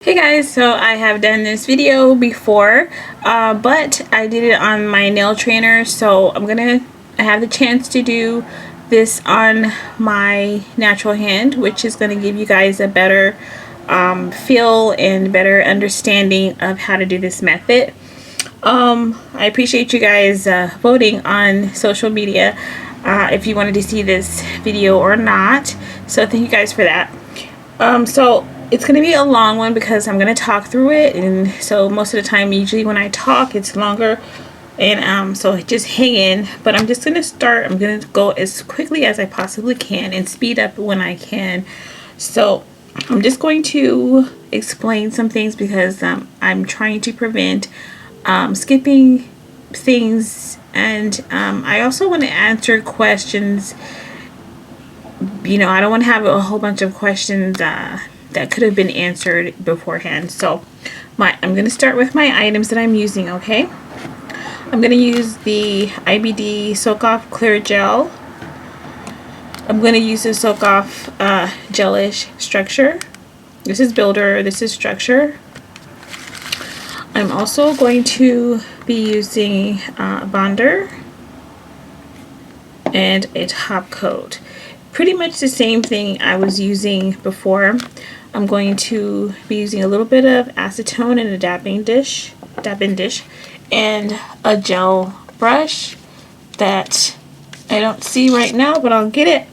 Hey guys, so I have done this video before, but I did it on my nail trainer, so I have the chance to do this on my natural hand, which is going to give you guys a better feel and better understanding of how to do this method. I appreciate you guys voting on social media if you wanted to see this video or not, so thank you guys for that. So it's going to be a long one because I'm going to talk through it, and so most of the time usually when I talk it's longer, and so just hang in. But I'm just going to start. I'm going to go as quickly as I possibly can and speed up when I can. So I'm just going to explain some things because I'm trying to prevent skipping things, and I also want to answer questions. You know, I don't want to have a whole bunch of questions that could have been answered beforehand. So I'm going to start with my items that I'm using, okay? I'm going to use the IBD Soak Off Clear Gel. I'm going to use the Soak Off Gelish Structure. This is Builder, this is Structure. I'm also going to be using Bonder and a top coat. Pretty much the same thing I was using before. I'm going to be using a little bit of acetone in a dabbing dish, and a gel brush that I don't see right now, but I'll get it.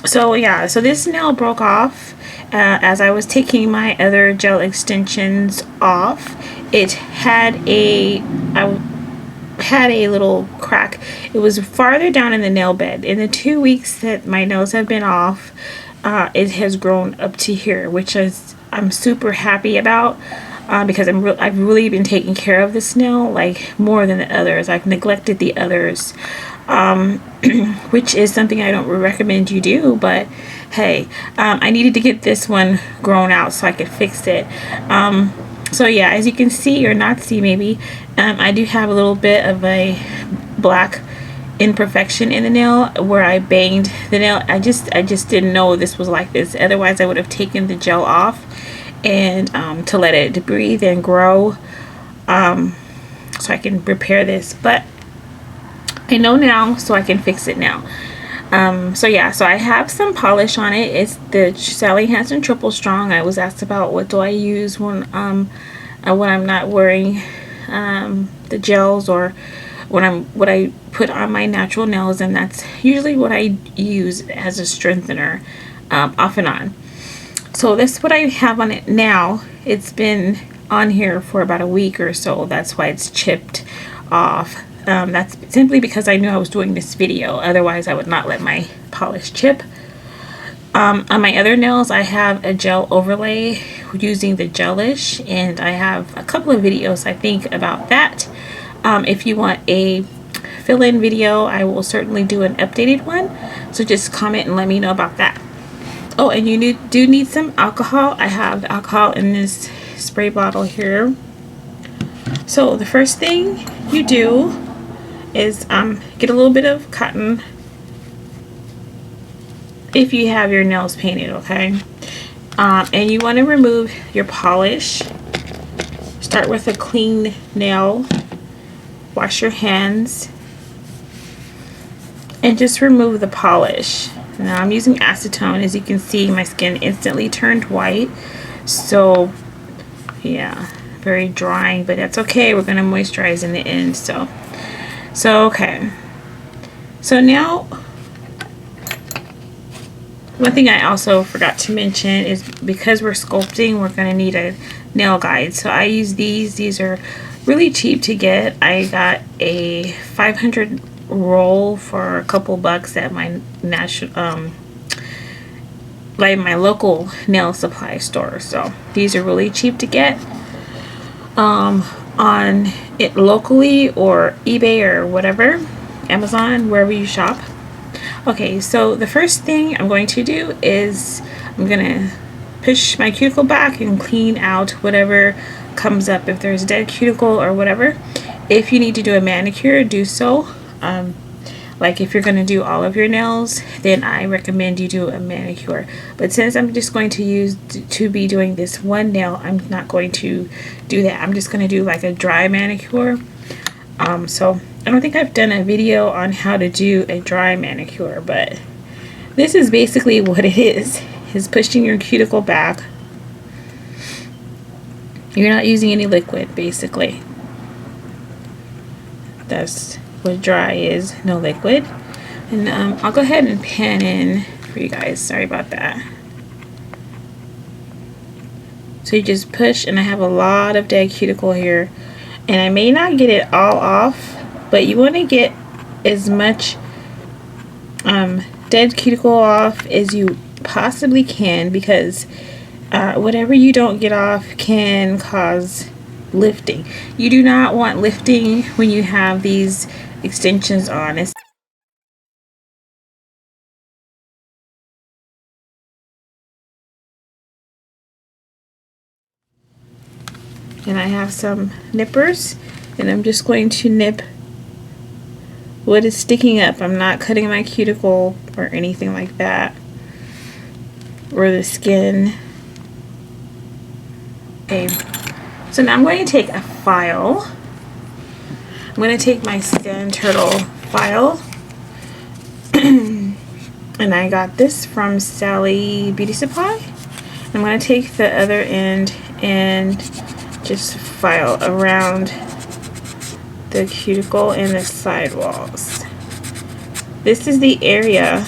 So yeah, so this nail broke off as I was taking my other gel extensions off. It had a little crack. It was farther down in the nail bed. In the 2 weeks that my nails have been off, it has grown up to here, which I'm super happy about because I've really been taking care of this nail, like more than the others. I've neglected the others, which is something I don't recommend you do, but hey, I needed to get this one grown out so I could fix it. So yeah, as you can see or not see maybe, I do have a little bit of a black imperfection in the nail where I banged the nail. I just didn't know this was like this. Otherwise I would have taken the gel off and to let it breathe and grow, so I can repair this. But I know now, so I can fix it now. So yeah, so I have some polish on it. It's the Sally Hansen Triple Strong. I was asked about what do I use when I'm not wearing the gels, or what I put on my natural nails, and that's usually what I use as a strengthener, off and on. So this is what I have on it now. It's been on here for about a week or so. That's why it's chipped off. That's simply because I knew I was doing this video. Otherwise I would not let my polish chip. On my other nails I have a gel overlay using the Gelish, and I have a couple of videos I think about that. If you want a fill-in video, I will certainly do an updated one, so just comment and let me know about that. Oh, and you do need some alcohol. I have alcohol in this spray bottle here. So the first thing you do is get a little bit of cotton if you have your nails painted, okay? And you want to remove your polish. Start with a clean nail. Wash your hands and just remove the polish. Now I'm using acetone. As you can see, my skin instantly turned white. So yeah, very drying, but that's okay. We're going to moisturize in the end. So okay. So now, one thing I also forgot to mention is because we're sculpting, we're going to need a nail guide. So I use these. These are really cheap to get. I got a 500 roll for a couple bucks at my my local nail supply store. So these are really cheap to get on it locally, or eBay or whatever, Amazon, wherever you shop. Okay, so the first thing I'm going to do is I'm gonna push my cuticle back and clean out whatever comes up, if there's dead cuticle or whatever. If you need to do a manicure, do so. Like if you're going to do all of your nails, then I recommend you do a manicure. But since I'm just going to be doing this one nail, I'm not going to do that. I'm just going to do like a dry manicure. So I don't think I've done a video on how to do a dry manicure, but this is basically what it is pushing your cuticle back. You're not using any liquid, basically. That's what dry is, no liquid. And I'll go ahead and pan in for you guys. Sorry about that. So you just push, and I have a lot of dead cuticle here. And I may not get it all off, but you want to get as much dead cuticle off as you possibly can, because whatever you don't get off can cause lifting. You do not want lifting when you have these extensions on. And I have some nippers, and I'm just going to nip what is sticking up. I'm not cutting my cuticle or anything like that, or the skin. Okay, so now I'm going to take a file. I'm going to take my Sand Turtle file, and I got this from Sally Beauty Supply. I'm going to take the other end and just file around the cuticle and the side walls. This is the area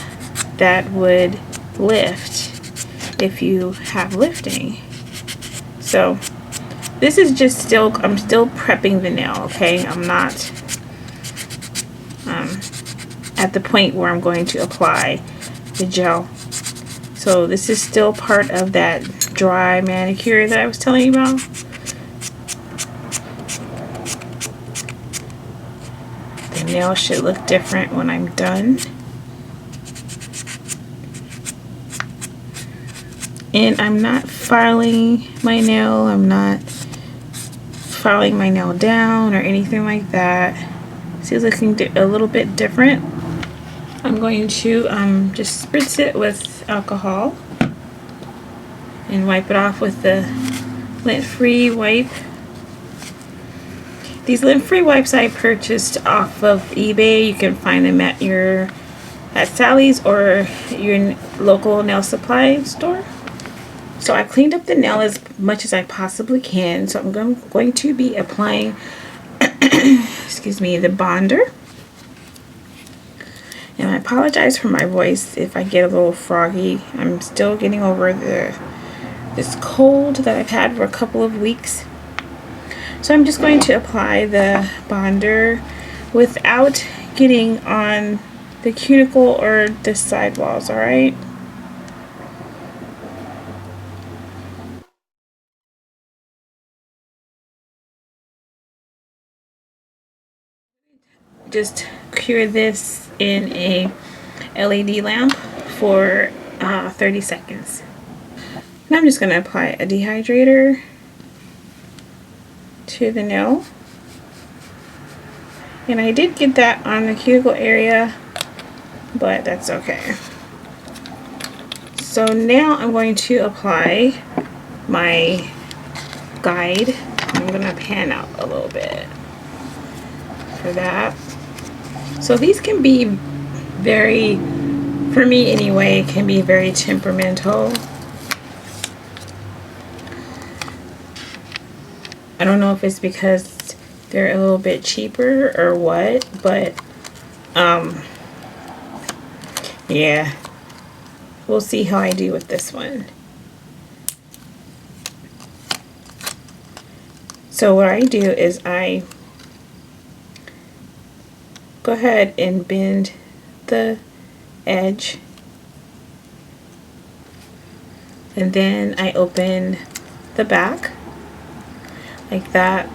that would lift if you have lifting. So this is just still, I'm still prepping the nail, okay? I'm not at the point where I'm going to apply the gel. So this is still part of that dry manicure that I was telling you about. The nail should look different when I'm done. And I'm not filing my nail. I'm not filing my nail down or anything like that. See, it's looking a little bit different. I'm going to just spritz it with alcohol and wipe it off with the lint-free wipe. These lint-free wipes I purchased off of eBay. You can find them at Sally's or your local nail supply store. So I cleaned up the nail as much as I possibly can. So I'm going to be applying excuse me, the bonder. And I apologize for my voice if I get a little froggy. I'm still getting over this cold that I've had for a couple of weeks. So I'm just going to apply the bonder without getting on the cuticle or the side walls, alright? Just cure this in a LED lamp for 30 seconds. And I'm just going to apply a dehydrator to the nail. And I did get that on the cuticle area, but that's okay. So now I'm going to apply my guide. I'm going to pan out a little bit for that. So these can be very, for me anyway, can be very temperamental. I don't know if it's because they're a little bit cheaper or what, but yeah, we'll see how I do with this one. So what I do is I go ahead and bend the edge, and then I open the back like that,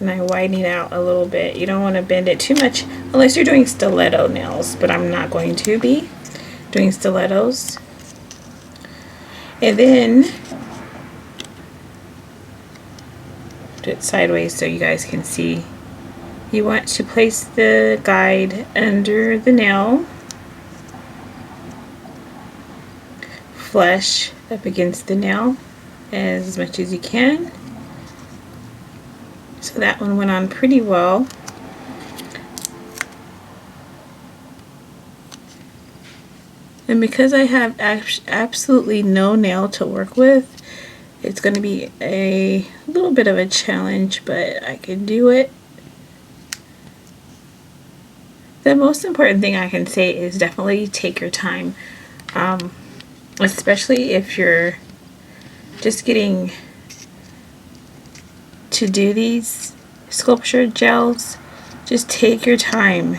and I widen it out a little bit. You don't want to bend it too much unless you're doing stiletto nails, but I'm not going to be doing stilettos. And then do it sideways so you guys can see. You want to place the guide under the nail, flush up against the nail as much as you can. So that one went on pretty well. And because I have absolutely no nail to work with, it's going to be a little bit of a challenge, but I can do it. The most important thing I can say is definitely take your time, especially if you're just getting to do these sculpture gels. Just take your time.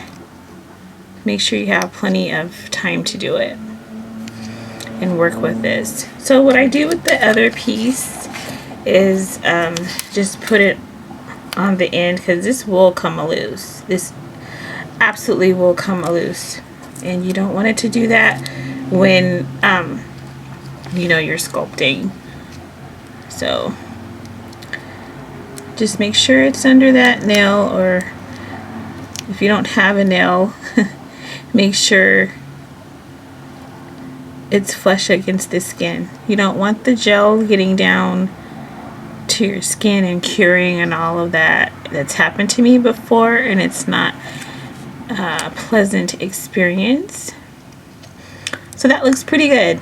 Make sure you have plenty of time to do it and work with this. So what I do with the other piece is just put it on the end, because this will come loose. This absolutely will come loose, and you don't want it to do that when you know, you're sculpting. So just make sure it's under that nail, or if you don't have a nail, make sure it's flush against the skin. You don't want the gel getting down to your skin and curing and all of that. That's happened to me before, and it's not a pleasant experience. So that looks pretty good.